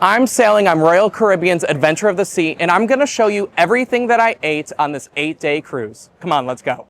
I'm sailing on Royal Caribbean's Adventure of the Sea, and I'm gonna show you everything that I ate on this 8-day cruise. Come on, let's go.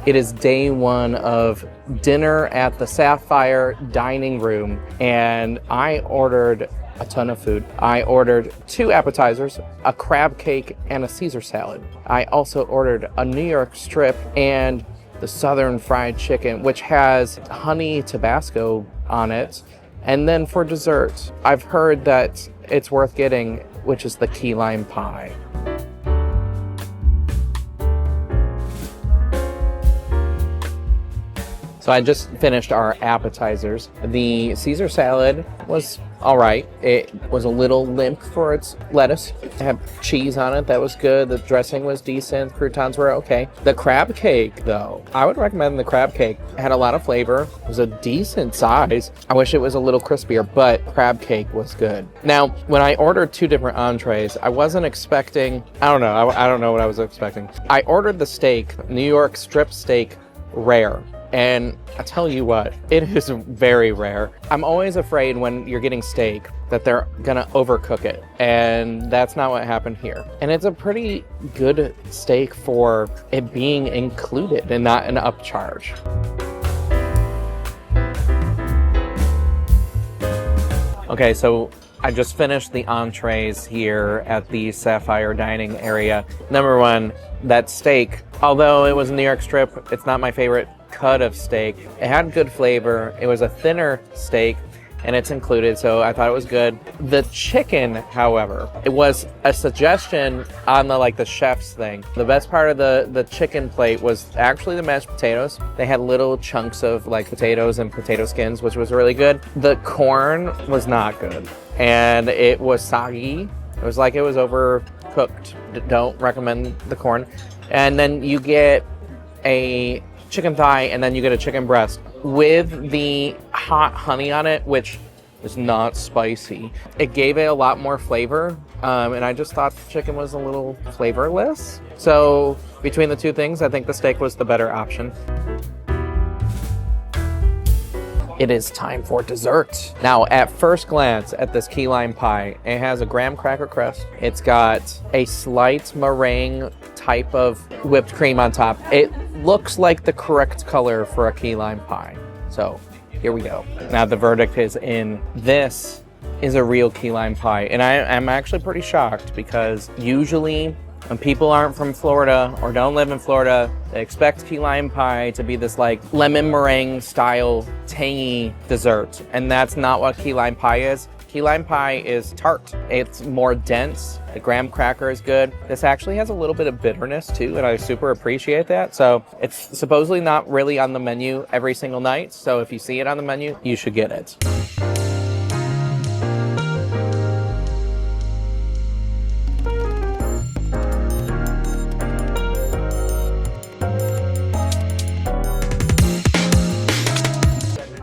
It is day one of dinner at the Sapphire dining room, and I ordered a ton of food. I ordered 2 appetizers, a crab cake, and a Caesar salad. I also ordered a New York strip and the Southern fried chicken, which has honey Tabasco on it. And then for dessert, I've heard that it's worth getting, which is the key lime pie. So I just finished our appetizers. The Caesar salad was all right. It was a little limp for its lettuce. It had cheese on it, that was good. The dressing was decent, croutons were okay. The crab cake though, I would recommend the crab cake. It had a lot of flavor, it was a decent size. I wish it was a little crispier, but crab cake was good. Now, when I ordered 2 different entrees, I wasn't expecting, I don't know what I was expecting. I ordered the steak, New York strip steak rare. And I tell you what, it is very rare. I'm always afraid when you're getting steak that they're gonna overcook it, and that's not what happened here. And it's a pretty good steak for it being included and not an upcharge. Okay, so I just finished the entrees here at the Sapphire dining area. Number one, that steak, although it was a New York strip, it's not my favorite cut of steak. It had good flavor. It was a thinner steak and it's included, so I thought it was good. The chicken, however, it was a suggestion on the chef's thing. The best part of the chicken plate was actually the mashed potatoes. They had little chunks of potatoes and potato skins, which was really good. The corn was not good and it was soggy. It was like it was overcooked. Don't recommend the corn. And then you get a chicken thigh and then you get a chicken breast with the hot honey on it, which is not spicy. It gave it a lot more flavor, and I just thought the chicken was a little flavorless. So between the 2 things, I think the steak was the better option. It is time for dessert. Now, at first glance at this key lime pie, it has a graham cracker crust. It's got a slight meringue type of whipped cream on top. It looks like the correct color for a key lime pie. So here we go. Now the verdict is in. This is a real key lime pie. And I'm actually pretty shocked because usually when people aren't from Florida or don't live in Florida, they expect key lime pie to be this lemon meringue style tangy dessert. And that's not what key lime pie is. Key lime pie is tart. It's more dense. The graham cracker is good. This actually has a little bit of bitterness too, and I super appreciate that. So it's supposedly not really on the menu every single night. So if you see it on the menu, you should get it.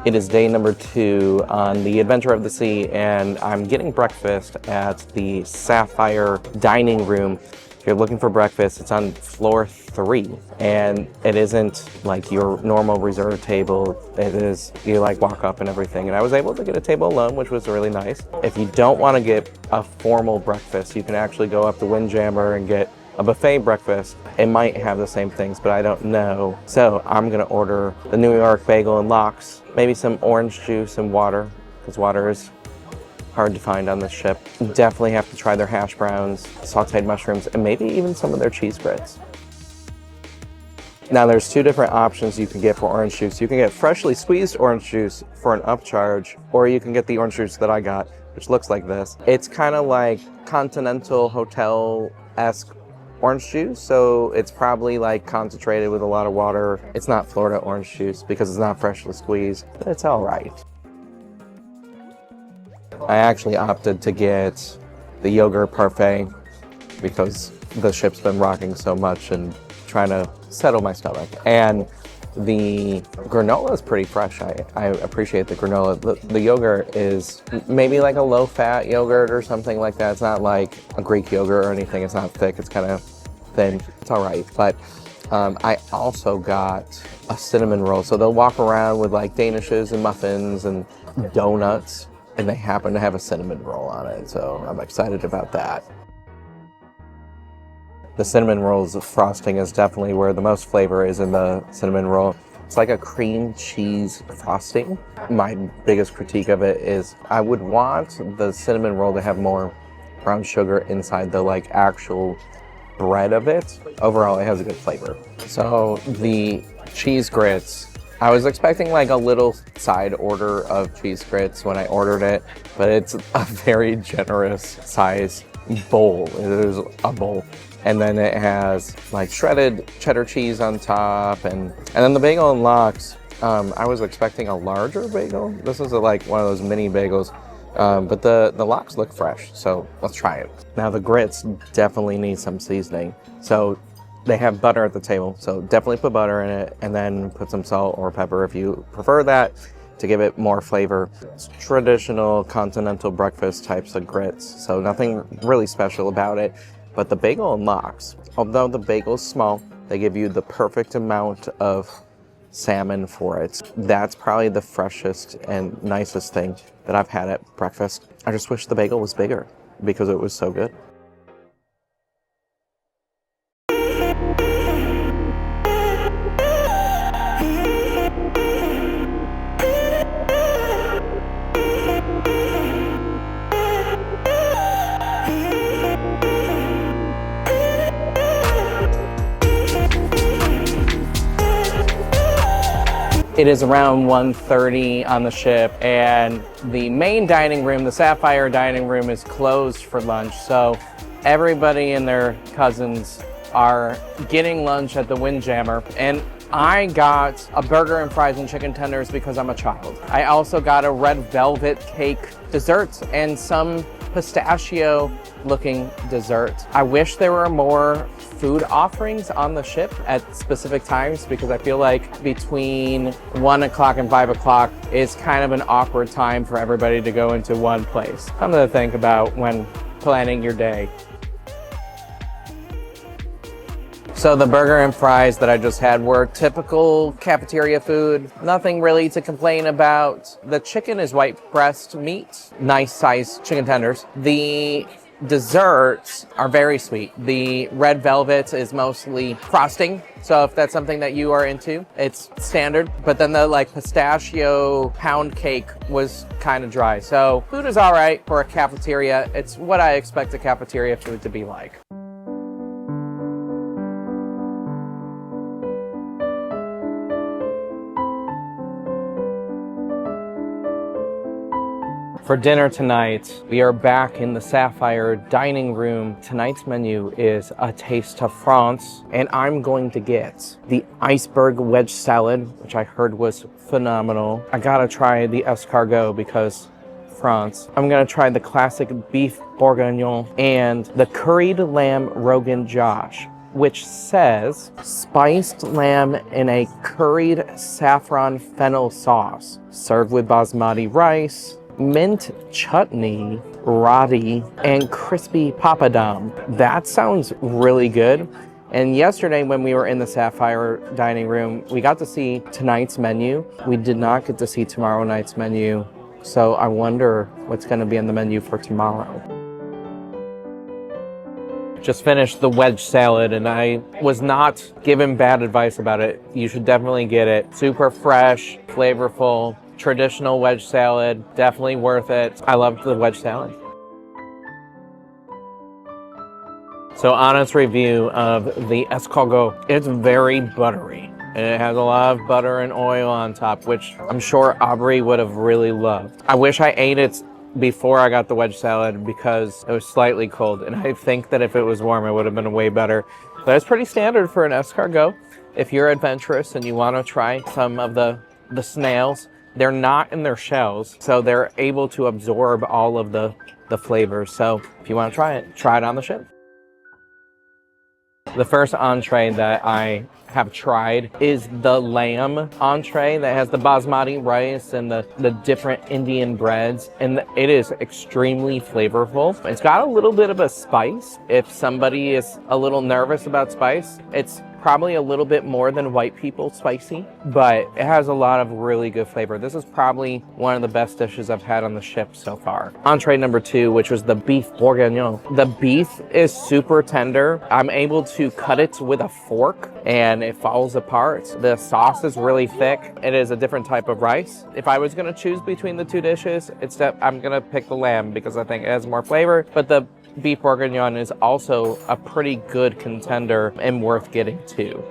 It is day number 2 on the Adventure of the Sea, and I'm getting breakfast at the Sapphire dining room. If you're looking for breakfast, it's on floor 3, and it isn't like your normal reserved table. It is, you walk up and everything, and I was able to get a table alone, which was really nice. If you don't want to get a formal breakfast, you can actually go up to Windjammer and get a buffet breakfast. It might have the same things, but I don't know. So I'm gonna order the New York bagel and lox, maybe some orange juice and water, because water is hard to find on this ship. Definitely have to try their hash browns, sauteed mushrooms, and maybe even some of their cheese grits. Now there's 2 different options you can get for orange juice. You can get freshly squeezed orange juice for an upcharge, or you can get the orange juice that I got, which looks like this. It's kind of like continental hotel-esque orange juice, so it's probably like concentrated with a lot of water. It's not Florida orange juice because it's not freshly squeezed, but it's all right. I actually opted to get the yogurt parfait because the ship's been rocking so much and trying to settle my stomach. And the granola is pretty fresh. I appreciate the granola. The yogurt is maybe like a low-fat yogurt or something like that. It's not like a Greek yogurt or anything. It's not thick. It's kind of thin. It's all right. But I also got a cinnamon roll. So they'll walk around with like danishes and muffins and donuts, and they happen to have a cinnamon roll on it. So I'm excited about that. The cinnamon roll's frosting is definitely where the most flavor is in the cinnamon roll. It's like a cream cheese frosting. My biggest critique of it is I would want the cinnamon roll to have more brown sugar inside the like actual bread of it. Overall, it has a good flavor. So the cheese grits, I was expecting like a little side order of cheese grits when I ordered it, but it's a very generous size bowl. It is a bowl. And then it has like shredded cheddar cheese on top, and then the bagel and lox. I was expecting a larger bagel. This is like one of those mini bagels, but the lox look fresh, so let's try it. Now the grits definitely need some seasoning. So they have butter at the table, so definitely put butter in it, and then put some salt or pepper if you prefer that to give it more flavor. It's traditional continental breakfast types of grits, so nothing really special about it. But the bagel and lox, although the bagel's small, they give you the perfect amount of salmon for it. That's probably the freshest and nicest thing that I've had at breakfast. I just wish the bagel was bigger because it was so good. It is around 1:30 on the ship, and the main dining room, the Sapphire dining room, is closed for lunch. So everybody and their cousins are getting lunch at the Windjammer. And I got a burger and fries and chicken tenders because I'm a child. I also got a red velvet cake dessert and some pistachio looking dessert. I wish there were more food offerings on the ship at specific times because I feel like between 1 o'clock and 5 o'clock is kind of an awkward time for everybody to go into one place. Something to think about when planning your day. So the burger and fries that I just had were typical cafeteria food. Nothing really to complain about. The chicken is white breast meat, nice sized chicken tenders. The desserts are very sweet. The red velvet is mostly frosting. So if that's something that you are into, it's standard. But then the like pistachio pound cake was kind of dry. So food is all right for a cafeteria. It's what I expect a cafeteria food to be like. For dinner tonight, we are back in the Sapphire dining room. Tonight's menu is a taste of France, and I'm going to get the iceberg wedge salad, which I heard was phenomenal. I gotta try the escargot because France. I'm gonna try the classic beef bourguignon and the curried lamb rogan josh, which says spiced lamb in a curried saffron fennel sauce, served with basmati rice, mint chutney, roti, and crispy papadum. That sounds really good. And yesterday when we were in the Sapphire dining room, we got to see tonight's menu. We did not get to see tomorrow night's menu. So I wonder what's gonna be on the menu for tomorrow. Just finished the wedge salad and I was not given bad advice about it. You should definitely get it. Super fresh, flavorful, traditional wedge salad, definitely worth it. I loved the wedge salad. So honest review of the escargot. It's very buttery and it has a lot of butter and oil on top, which I'm sure Aubrey would have really loved. I wish I ate it before I got the wedge salad because it was slightly cold. And I think that if it was warm, it would have been way better. But it's pretty standard for an escargot. If you're adventurous and you want to try some of the snails, they're not in their shells, so they're able to absorb all of the flavors. So if you want to try it on the ship. The first entree that I have tried is the lamb entree that has the basmati rice and the different Indian breads, and it is extremely flavorful. It's got a little bit of a spice. If somebody is a little nervous about spice, it's probably a little bit more than white people spicy, but it has a lot of really good flavor. This is probably one of the best dishes I've had on the ship so far. Entree number 2, which was the beef bourguignon. The beef is super tender. I'm able to cut it with a fork and it falls apart. The sauce is really thick. It is a different type of rice. If I was gonna choose between the two dishes, I'm gonna pick the lamb because I think it has more flavor, but the beef bourguignon is also a pretty good contender and worth getting too.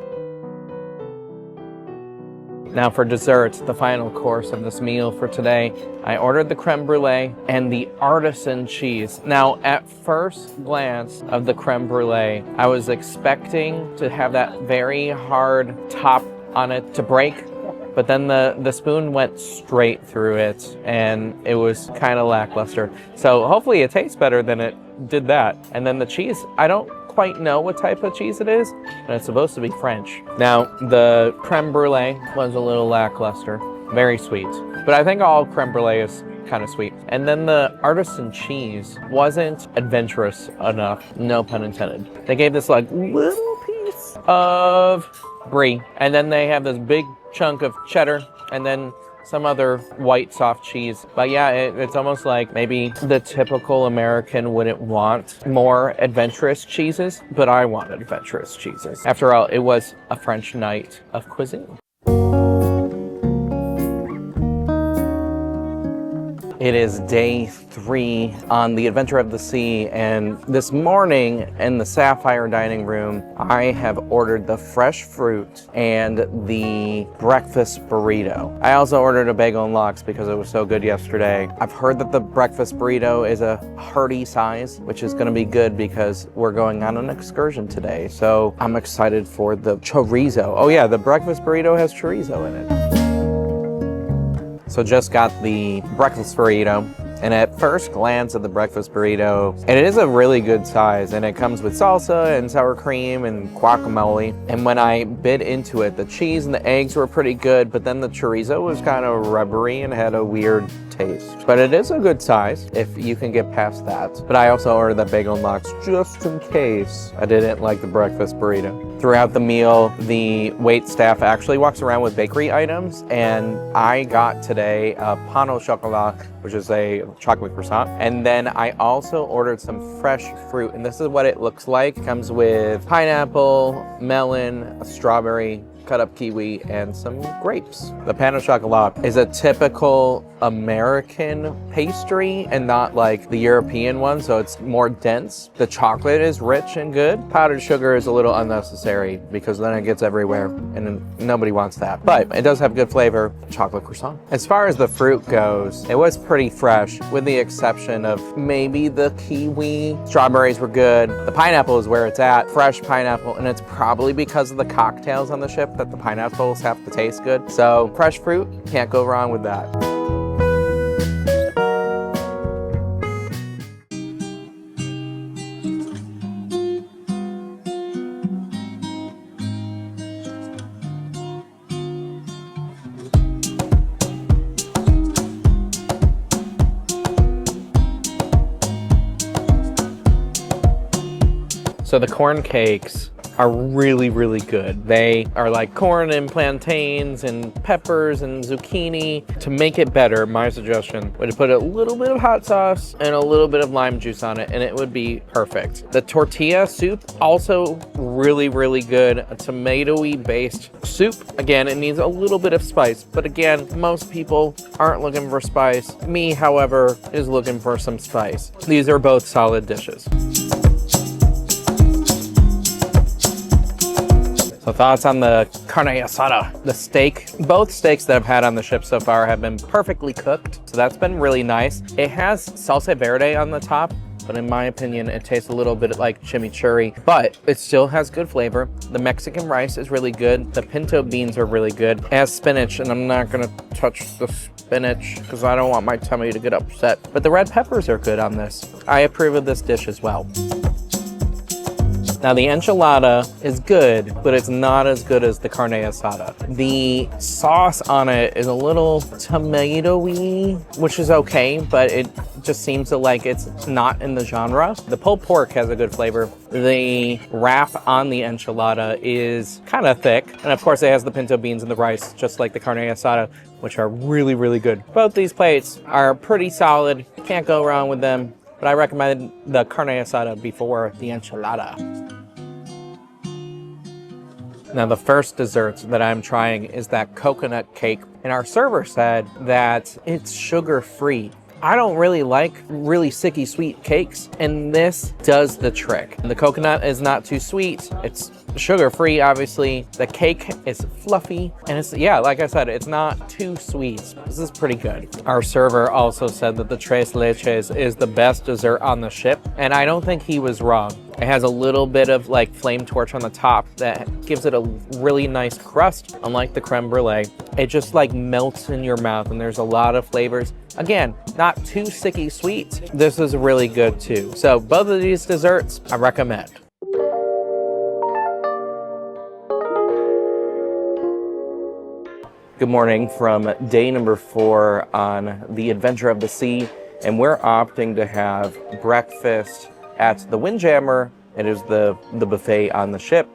Now for dessert, the final course of this meal for today, I ordered the creme brulee and the artisan cheese. Now at first glance of the creme brulee, I was expecting to have that very hard top on it to break, but then the spoon went straight through it and it was kind of lackluster. So hopefully it tastes better than it did that. And then the cheese, I don't quite know what type of cheese it is, but it's supposed to be French. Now the creme brulee was a little lackluster, very sweet, but I think all creme brulee is kind of sweet. And then the artisan cheese wasn't adventurous enough, no pun intended. They gave this like little piece of brie, and then they have this big chunk of cheddar, and then some other white soft cheese. But yeah, it's almost like maybe the typical American wouldn't want more adventurous cheeses, but I wanted adventurous cheeses. After all, it was a French night of cuisine. It is day 3 on the Adventure of the Sea, and this morning in the Sapphire dining room, I have ordered the fresh fruit and the breakfast burrito. I also ordered a bagel and lox because it was so good yesterday. I've heard that the breakfast burrito is a hearty size, which is gonna be good because we're going on an excursion today. So I'm excited for the chorizo. Oh yeah, the breakfast burrito has chorizo in it. So just got the breakfast burrito, and at first glance at the breakfast burrito, it is a really good size, and it comes with salsa and sour cream and guacamole. And when I bit into it, the cheese and the eggs were pretty good, but then the chorizo was kind of rubbery and had a weird taste. But it is a good size if you can get past that. But I also ordered that bagel and lox just in case I didn't like the breakfast burrito. Throughout the meal, the wait staff actually walks around with bakery items, and I got today a pain au chocolat, which is a chocolate croissant. And then I also ordered some fresh fruit, and this is what it looks like. It comes with pineapple, melon, a strawberry, cut up kiwi, and some grapes. The pain au chocolat is a typical American pastry and not like the European one, so it's more dense. The chocolate is rich and good. Powdered sugar is a little unnecessary because then it gets everywhere and nobody wants that. But it does have good flavor. Chocolate croissant. As far as the fruit goes, it was pretty fresh with the exception of maybe the kiwi. Strawberries were good. The pineapple is where it's at. Fresh pineapple, and it's probably because of the cocktails on the ship that the pineapples have to taste good. So fresh fruit, can't go wrong with that. So the corn cakes are really, really good. They are like corn and plantains and peppers and zucchini. To make it better, my suggestion would put a little bit of hot sauce and a little bit of lime juice on it, and it would be perfect. The tortilla soup, also really, really good. A tomatoey based soup. Again, it needs a little bit of spice, but again, most people aren't looking for spice. Me, however, is looking for some spice. These are both solid dishes. So thoughts on the carne asada, the steak. Both steaks that I've had on the ship so far have been perfectly cooked. So that's been really nice. It has salsa verde on the top, but in my opinion, it tastes a little bit like chimichurri, but it still has good flavor. The Mexican rice is really good. The pinto beans are really good. It has spinach, and I'm not gonna touch the spinach because I don't want my tummy to get upset. But the red peppers are good on this. I approve of this dish as well. Now the enchilada is good, but it's not as good as the carne asada. The sauce on it is a little tomato-y, which is okay, but it just seems to like it's not in the genre. The pulled pork has a good flavor. The wrap on the enchilada is kind of thick. And of course it has the pinto beans and the rice, just like the carne asada, which are really, really good. Both these plates are pretty solid. Can't go wrong with them. But I recommend the carne asada before the enchilada. Now the first dessert that I'm trying is that coconut cake. And our server said that it's sugar-free. I don't really like really sicky sweet cakes, and this does the trick. The coconut is not too sweet. It's sugar-free, obviously. The cake is fluffy, and it's, yeah, like I said, it's not too sweet. This is pretty good. Our server also said that the tres leches is the best dessert on the ship, and I don't think he was wrong. It has a little bit of like flame torch on the top that gives it a really nice crust, unlike the creme brulee. It just like melts in your mouth, and there's a lot of flavors. Again, not too sicky sweet. This is really good too. So both of these desserts, I recommend. Good morning from day number 4 on the Adventure of the Sea, and we're opting to have breakfast at the Windjammer. It is the buffet on the ship.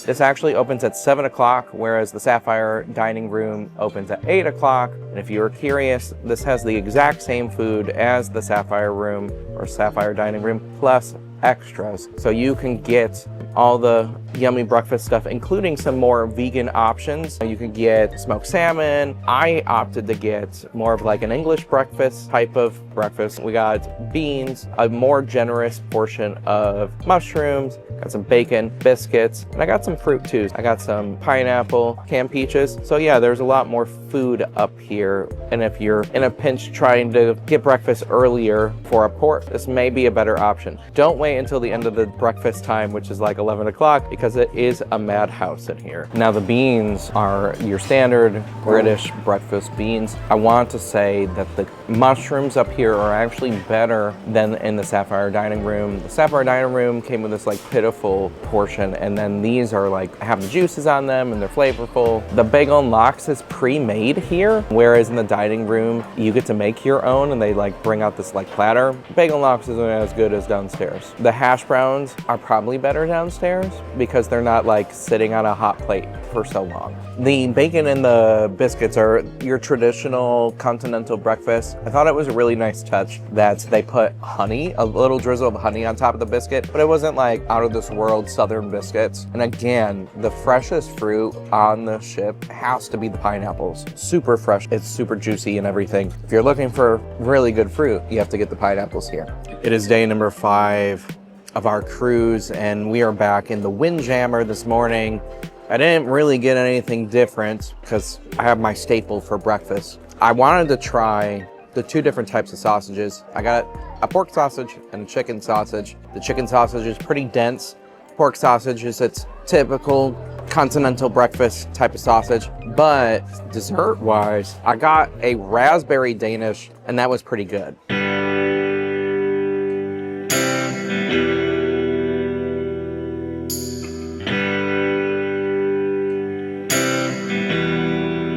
This actually opens at 7 o'clock, whereas the Sapphire dining room opens at 8 o'clock. And if you're curious, this has the exact same food as the Sapphire room or Sapphire dining room, plus extras. So you can get all the yummy breakfast stuff, including some more vegan options. You can get smoked salmon. I opted to get more of like an English breakfast type of breakfast. We got beans, a more generous portion of mushrooms, got some bacon, biscuits, and I got some fruit too. I got some pineapple, canned peaches. So yeah, there's a lot more food up here. And if you're in a pinch trying to get breakfast earlier for a port, this may be a better option. Don't wait until the end of the breakfast time, which is like 11 o'clock, because it is a madhouse in here. Now the beans are your standard British breakfast beans. I want to say that the mushrooms up here are actually better than in the Sapphire dining room. The Sapphire dining room came with this like pitiful portion, and then these are like have the juices on them and they're flavorful. The bagel and lox is pre-made here, whereas in the dining room you get to make your own, and they like bring out this like platter. Bagel and lox isn't as good as downstairs. The hash browns are probably better downstairs because they're not like sitting on a hot plate for so long. The bacon and the biscuits are your traditional continental breakfast. I thought it was a really nice touch that they put honey, a little drizzle of honey on top of the biscuit, but it wasn't like out of this world southern biscuits. And again, the freshest fruit on the ship has to be the pineapples. Super fresh, it's super juicy and everything. If you're looking for really good fruit, you have to get the pineapples here. It is day number 5 of our cruise, and we are back in the Windjammer this morning. I didn't really get anything different because I have my staple for breakfast. I wanted to try the 2 different types of sausages. I got a pork sausage and a chicken sausage. The chicken sausage is pretty dense. Pork sausage is its typical continental breakfast type of sausage, but dessert-wise, I got a raspberry Danish, and that was pretty good.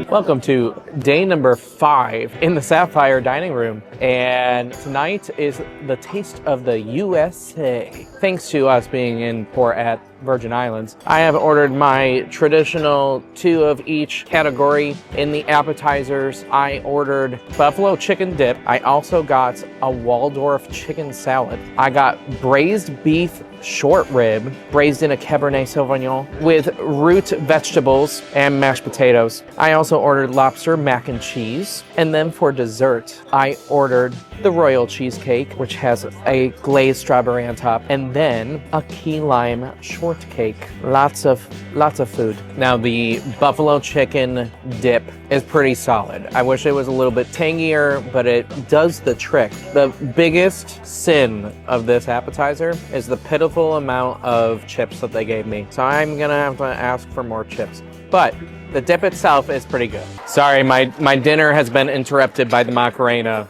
Welcome to day number 5 in the Sapphire dining room, and tonight is the taste of the USA. Thanks to us being in port at Virgin Islands, I have ordered my traditional 2 of each category. In the appetizers, I ordered buffalo chicken dip. I also got a Waldorf chicken salad. I got braised beef short rib, braised in a Cabernet Sauvignon with root vegetables and mashed potatoes. I also ordered lobster mac and cheese. And then for dessert, I ordered the royal cheesecake, which has a glazed strawberry on top, and then a key lime shortcake. shortcake. Lots of food. Now the buffalo chicken dip is pretty solid. I wish it was a little bit tangier, but it does the trick. The biggest sin of this appetizer is the pitiful amount of chips that they gave me. So I'm gonna have to ask for more chips. But the dip itself is pretty good. Sorry, my dinner has been interrupted by the Macarena.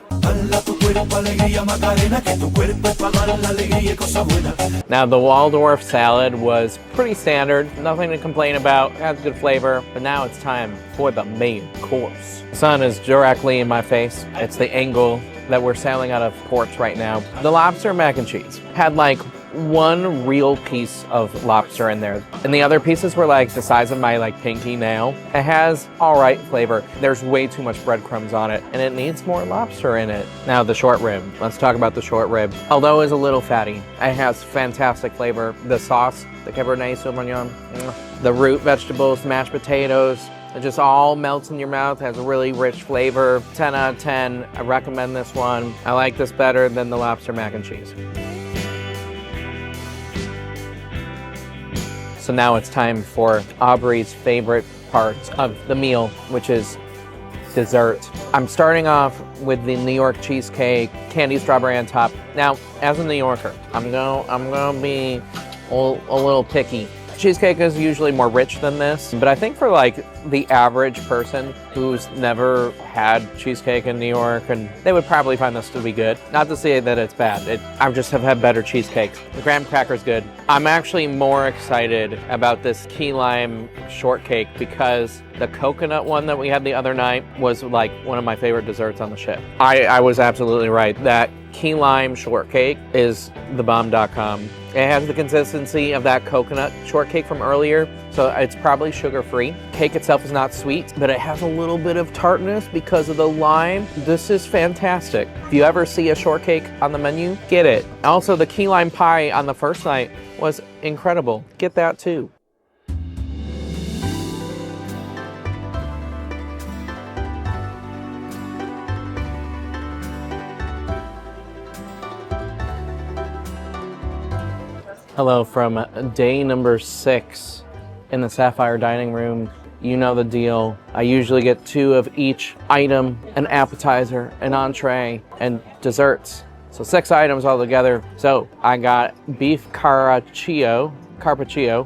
Now the Waldorf salad was pretty standard, nothing to complain about, has good flavor, but now it's time for the main course. The sun is directly in my face. It's the angle that we're sailing out of port right now. The lobster mac and cheese had like one real piece of lobster in there, and the other pieces were like the size of my like pinky nail. It has all right flavor. There's way too much breadcrumbs on it, and it needs more lobster in it. Now the short rib. Let's talk about the short rib. Although it's a little fatty, it has fantastic flavor. The sauce, the Cabernet Sauvignon, the root vegetables, mashed potatoes, it just all melts in your mouth, has a really rich flavor. 10 out of 10. I recommend this one. I like this better than the lobster mac and cheese. So now it's time for Aubrey's favorite part of the meal, which is dessert. I'm starting off with the New York cheesecake, candy strawberry on top. Now, as a New Yorker, I'm gonna be a little picky. Cheesecake is usually more rich than this, but I think for like the average person who's never had cheesecake in New York, and they would probably find this to be good. Not to say that it's bad. I just have had better cheesecakes. The graham cracker's good. I'm actually more excited about this key lime shortcake because the coconut one that we had the other night was like one of my favorite desserts on the ship. I was absolutely right. That key lime shortcake is thebomb.com. It has the consistency of that coconut shortcake from earlier, so it's probably sugar-free. Cake itself is not sweet, but it has a little bit of tartness because of the lime. This is fantastic. If you ever see a shortcake on the menu, get it. Also, the key lime pie on the first night was incredible. Get that too. Hello from day number 6 in the Sapphire dining room. You know the deal. I usually get 2 of each item, an appetizer, an entree, and desserts. So 6 items altogether. So I got beef carpaccio.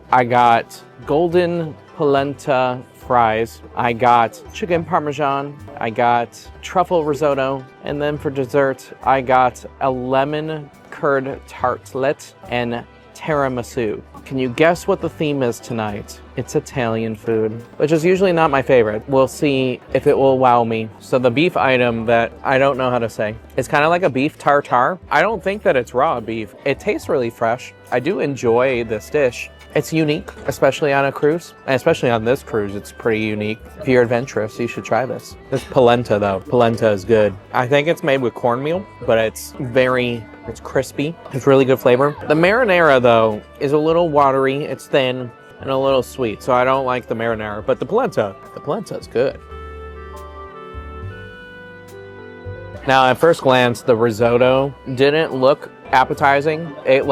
I got golden polenta fries. I got chicken parmesan. I got truffle risotto. And then for dessert, I got a lemon curd tartlet and tiramisu. Can you guess what the theme is tonight? It's Italian food, which is usually not my favorite. We'll see if it will wow me. So the beef item that I don't know how to say, it's kind of like a beef tartare. I don't think that it's raw beef. It tastes really fresh. I do enjoy this dish. It's unique, especially on a cruise, and especially on this cruise, it's pretty unique. If you're adventurous, you should try this. This polenta though, polenta is good. I think it's made with cornmeal, but it's crispy. It's really good flavor. The marinara though is a little watery, it's thin, and a little sweet, so I don't like the marinara, but the polenta is good. Now at first glance, the risotto didn't look appetizing. It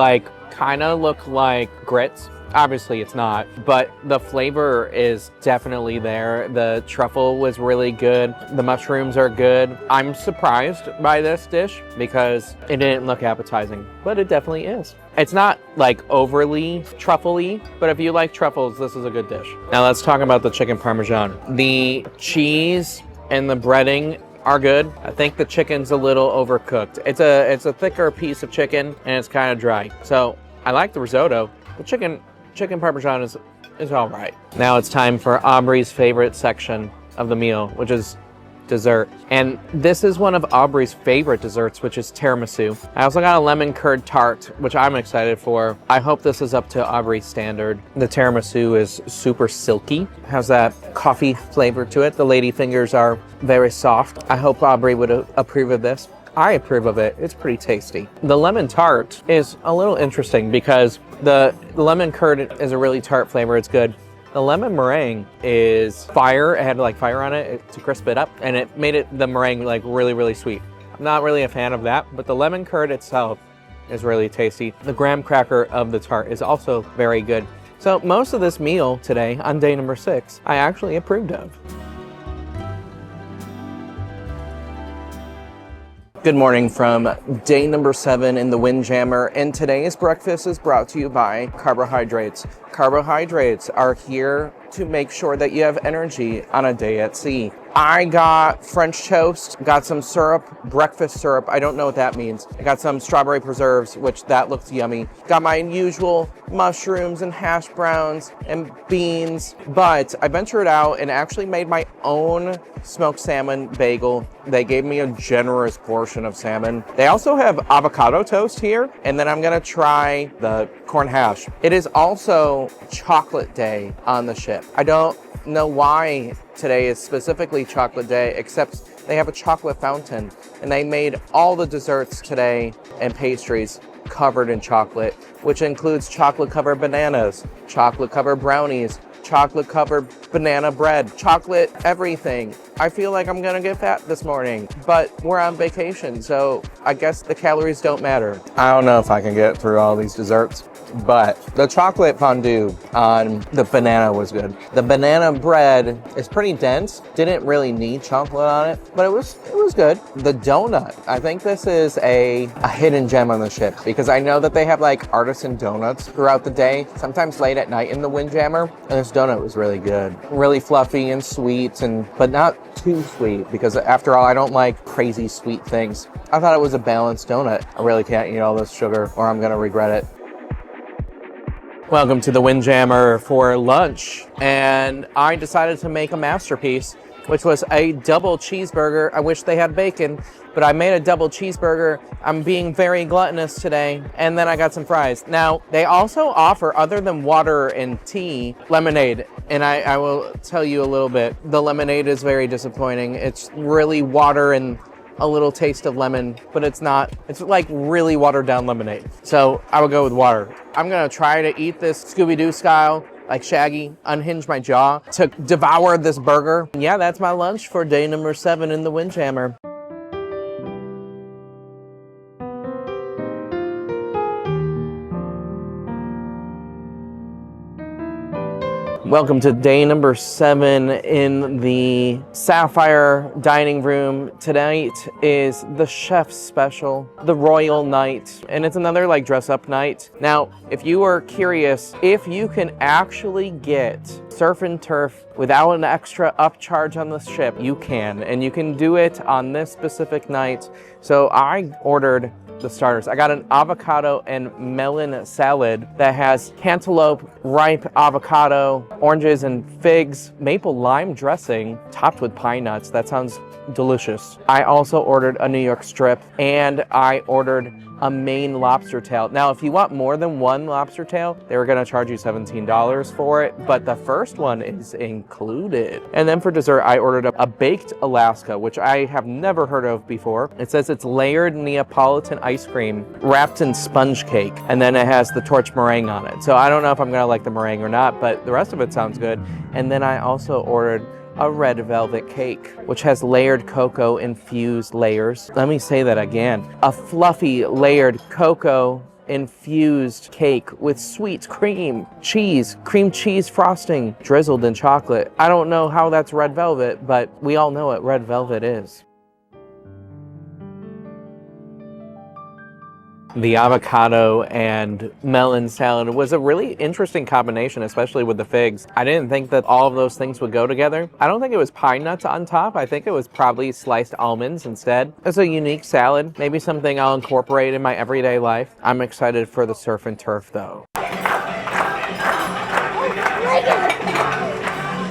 kind of looked like grits. Obviously it's not, but the flavor is definitely there. The truffle was really good. The mushrooms are good. I'm surprised by this dish because it didn't look appetizing, but it definitely is. It's not like overly truffle-y, but if you like truffles, this is a good dish. Now let's talk about the chicken parmesan. The cheese and the breading are good. I think the chicken's a little overcooked. It's a thicker piece of chicken and it's kind of dry. So I like the risotto. The chicken parmesan is all right. Now it's time for Aubrey's favorite section of the meal, which is dessert. And this is one of Aubrey's favorite desserts, which is tiramisu. I also got a lemon curd tart, which I'm excited for. I hope this is up to Aubrey's standard. The tiramisu is super silky, has that coffee flavor to it. The lady fingers are very soft. I hope Aubrey would approve of this. I approve of it. It's pretty tasty. The lemon tart is a little interesting because the lemon curd is a really tart flavor. It's good. The lemon meringue is fire. It had like fire on it to crisp it up, and it made the meringue like really, really sweet. I'm not really a fan of that, but the lemon curd itself is really tasty. The graham cracker of the tart is also very good. So most of this meal today on day number 6, I actually approved of. Good morning from day number 7 in the Windjammer, and today's breakfast is brought to you by carbohydrates. Carbohydrates are here to make sure that you have energy on a day at sea. I got French toast, got some syrup, breakfast syrup. I don't know what that means. I got some strawberry preserves, which that looks yummy. Got my usual mushrooms and hash browns and beans, but I ventured out and actually made my own smoked salmon bagel. They gave me a generous portion of salmon. They also have avocado toast here, and then I'm gonna try the corn hash. It is also chocolate day on the ship. I don't know why today is specifically chocolate day, except they have a chocolate fountain, and they made all the desserts today and pastries covered in chocolate, which includes chocolate covered bananas, chocolate covered brownies, chocolate covered banana bread, chocolate everything. I feel like I'm gonna get fat this morning, but we're on vacation, so I guess the calories don't matter. I don't know if I can get through all these desserts, but the chocolate fondue on the banana was good. The banana bread is pretty dense, didn't really need chocolate on it, but it was good. The donut, I think this is a hidden gem on the ship, because I know that they have like artisan donuts throughout the day, sometimes late at night in the Windjammer, and this donut was really good. Really fluffy and sweet, but not too sweet, because after all, I don't like crazy sweet things. I thought it was a balanced donut. I really can't eat all this sugar or I'm gonna regret it. Welcome to the Windjammer for lunch, and I decided to make a masterpiece, which was a double cheeseburger. I wish they had bacon, but I made a double cheeseburger. I'm being very gluttonous today, and then I got some fries. Now, they also offer, other than water and tea, lemonade, and I will tell you a little bit. The lemonade is very disappointing. It's really water and a little taste of lemon, but it's not. It's like really watered down lemonade. So I would go with water. I'm gonna try to eat this Scooby-Doo style, like Shaggy, unhinge my jaw to devour this burger. Yeah, that's my lunch for day number 7 in the Windjammer. Welcome to day number 7 in the Sapphire dining room. Tonight is the chef's special, the royal night, and it's another like dress up night. Now, if you are curious if you can actually get surf and turf without an extra upcharge on the ship, you can, and you can do it on this specific night. So I ordered the starters. I got an avocado and melon salad that has cantaloupe, ripe avocado, oranges and figs, maple lime dressing topped with pine nuts. That sounds delicious. I also ordered a New York strip, and I ordered a Maine lobster tail. Now, if you want more than one lobster tail, they were gonna charge you $17 for it, but the first one is included. And then for dessert, I ordered a baked Alaska, which I have never heard of before. It says it's layered Neapolitan ice cream wrapped in sponge cake, and then it has the torch meringue on it. So I don't know if I'm gonna like the meringue or not, but the rest of it sounds good. And then I also ordered a red velvet cake, which has layered cocoa infused layers. Let me say that again. A fluffy layered cocoa infused cake with sweet cream cheese frosting drizzled in chocolate. I don't know how that's red velvet, but we all know what red velvet is. The avocado and melon salad was a really interesting combination, especially with the figs. I didn't think that all of those things would go together. I don't think it was pine nuts on top. I think it was probably sliced almonds instead. It's a unique salad, maybe something I'll incorporate in my everyday life. I'm excited for the surf and turf though.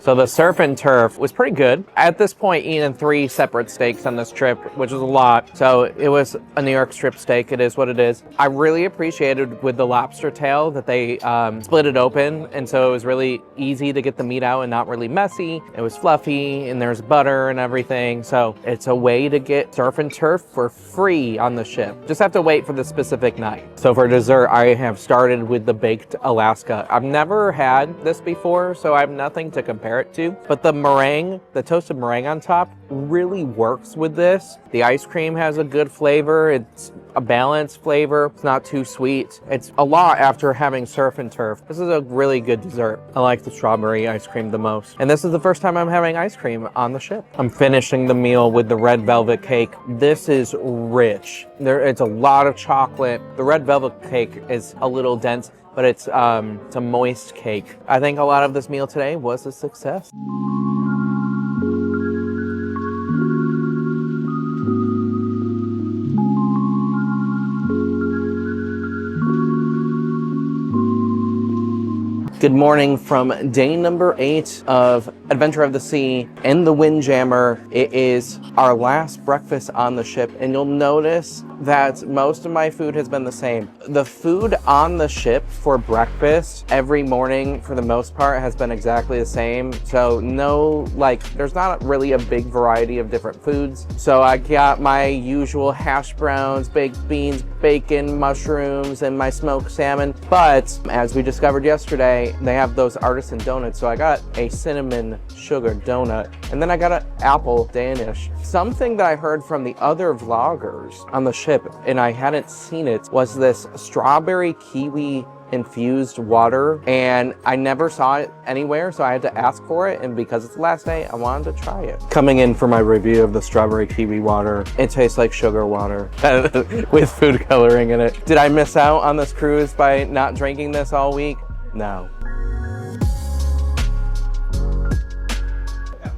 So the surf and turf was pretty good. At this point, eating 3 separate steaks on this trip, which is a lot. So it was a New York strip steak. It is what it is. I really appreciated with the lobster tail that they split it open. And so it was really easy to get the meat out and not really messy. It was fluffy and there's butter and everything. So it's a way to get surf and turf for free on the ship. Just have to wait for the specific night. So for dessert, I have started with the baked Alaska. I've never had this before, so I have nothing to compare it to, but the meringue, the toasted meringue on top really works with this. The ice cream has a good flavor. It's a balanced flavor. It's not too sweet. It's a lot after having surf and turf. This is a really good dessert. I like the strawberry ice cream the most. And this is the first time I'm having ice cream on the ship. I'm finishing the meal with the red velvet cake. This is rich. It's a lot of chocolate. The red velvet cake is a little dense, but it's a moist cake. I think a lot of this meal today was a success. Good morning from day number 8 of Adventure of the Sea in the Windjammer. It is our last breakfast on the ship, and you'll notice that most of my food has been the same. The food on the ship for breakfast every morning, for the most part, has been exactly the same. So there's not really a big variety of different foods. So I got my usual hash browns, baked beans, bacon, mushrooms, and my smoked salmon. But as we discovered yesterday, they have those artisan donuts. So I got a cinnamon sugar donut, and then I got an apple Danish. Something that I heard from the other vloggers on the ship, and I hadn't seen it, was this strawberry kiwi infused water, and I never saw it anywhere, so I had to ask for it, and because it's the last day, I wanted to try it. Coming in for my review of the strawberry kiwi water, it tastes like sugar water with food coloring in it. Did I miss out on this cruise by not drinking this all week? No.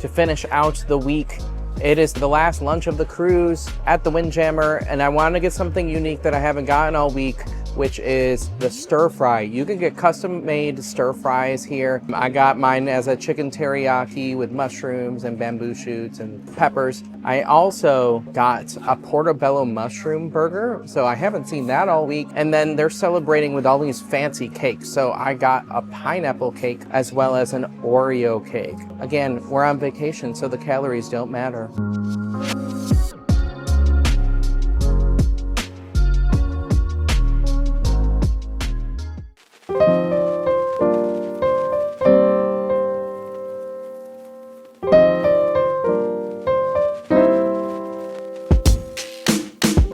To finish out the week, it is the last lunch of the cruise at the Windjammer, and I want to get something unique that I haven't gotten all week, which is the stir fry. You can get custom made stir fries here. I got mine as a chicken teriyaki with mushrooms and bamboo shoots and peppers. I also got a portobello mushroom burger, so I haven't seen that all week. And then they're celebrating with all these fancy cakes. So I got a pineapple cake as well as an Oreo cake. Again, we're on vacation, so the calories don't matter.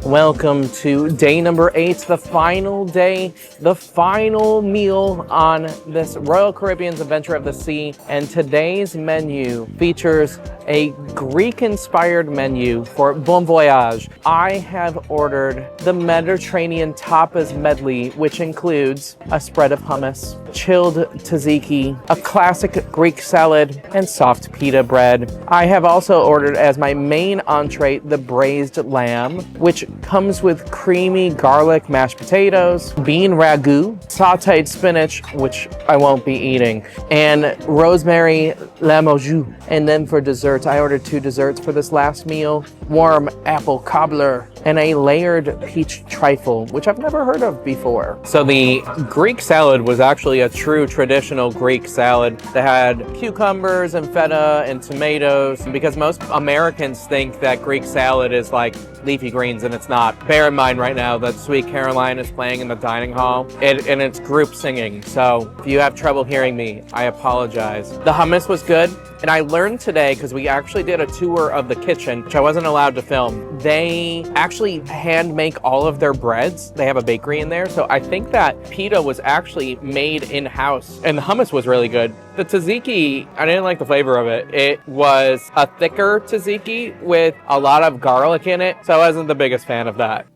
Welcome to day number 8, the final day, the final meal on this Royal Caribbean's Adventure of the Sea. And today's menu features a Greek-inspired menu for Bon Voyage. I have ordered the Mediterranean tapas medley, which includes a spread of hummus, chilled tzatziki, a classic Greek salad, and soft pita bread. I have also ordered as my main entree the braised lamb, which comes with creamy garlic mashed potatoes, bean ragu, sauteed spinach, which I won't be eating, and rosemary lamojou. And then for desserts, I ordered 2 desserts for this last meal: warm apple cobbler and a layered peach trifle, which I've never heard of before. So the Greek salad was actually a true traditional Greek salad that had cucumbers and feta and tomatoes, because most Americans think that Greek salad is like leafy greens, and it's not. Bear in mind right now that Sweet Caroline is playing in the dining hall, and it's group singing, so if you have trouble hearing me, I apologize. The hummus was good, and I learned today, because we actually did a tour of the kitchen, which I wasn't allowed to film. They actually hand make all of their breads. They have a bakery in there, so I think that pita was actually made in-house, and the hummus was really good. The tzatziki, I didn't like the flavor of it. It was a thicker tzatziki with a lot of garlic in it, so I wasn't the biggest fan of that.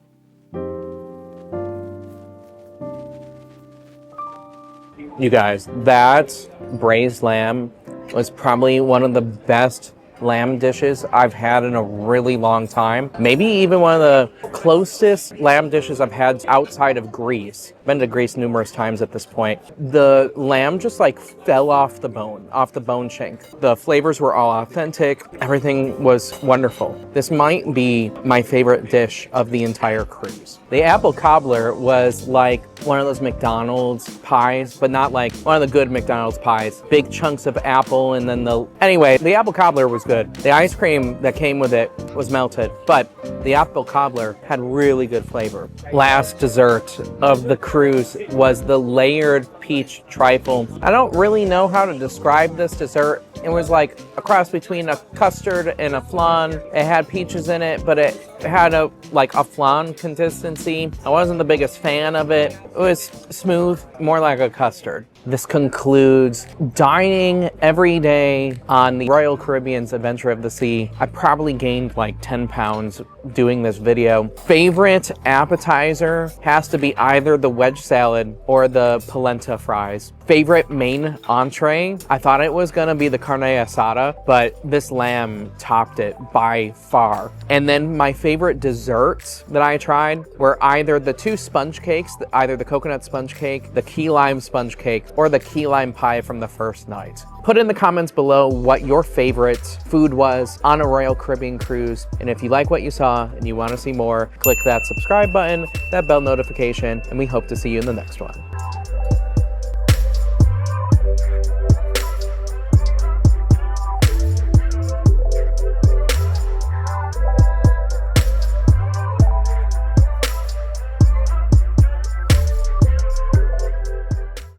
You guys, that braised lamb was probably one of the best lamb dishes I've had in a really long time. Maybe even one of the closest lamb dishes I've had outside of Greece. Been to Greece numerous times at this point. The lamb just like fell off the bone shank. The flavors were all authentic. Everything was wonderful. This might be my favorite dish of the entire cruise. The apple cobbler was like one of those McDonald's pies, but not like one of the good McDonald's pies. Big chunks of apple, and then anyway, the apple cobbler was good. The ice cream that came with it was melted, but the apple cobbler had really good flavor. Last dessert of the cruise was the layered peach trifle. I don't really know how to describe this dessert. It was like a cross between a custard and a flan. It had peaches in it, but it had a flan consistency. I wasn't the biggest fan of it. It was smooth, more like a custard. This concludes dining every day on the Royal Caribbean's Adventure of the Sea. I probably gained like 10 pounds doing this video. Favorite appetizer has to be either the wedge salad or the polenta fries. Favorite main entree, I thought it was gonna be the carne asada, but this lamb topped it by far. And then my favorite desserts that I tried were either the two sponge cakes, either the coconut sponge cake, the key lime sponge cake, or the key lime pie from the first night. Put in the comments below what your favorite food was on a Royal Caribbean cruise. And if you like what you saw and you want to see more, click that subscribe button, that bell notification, and we hope to see you in the next one.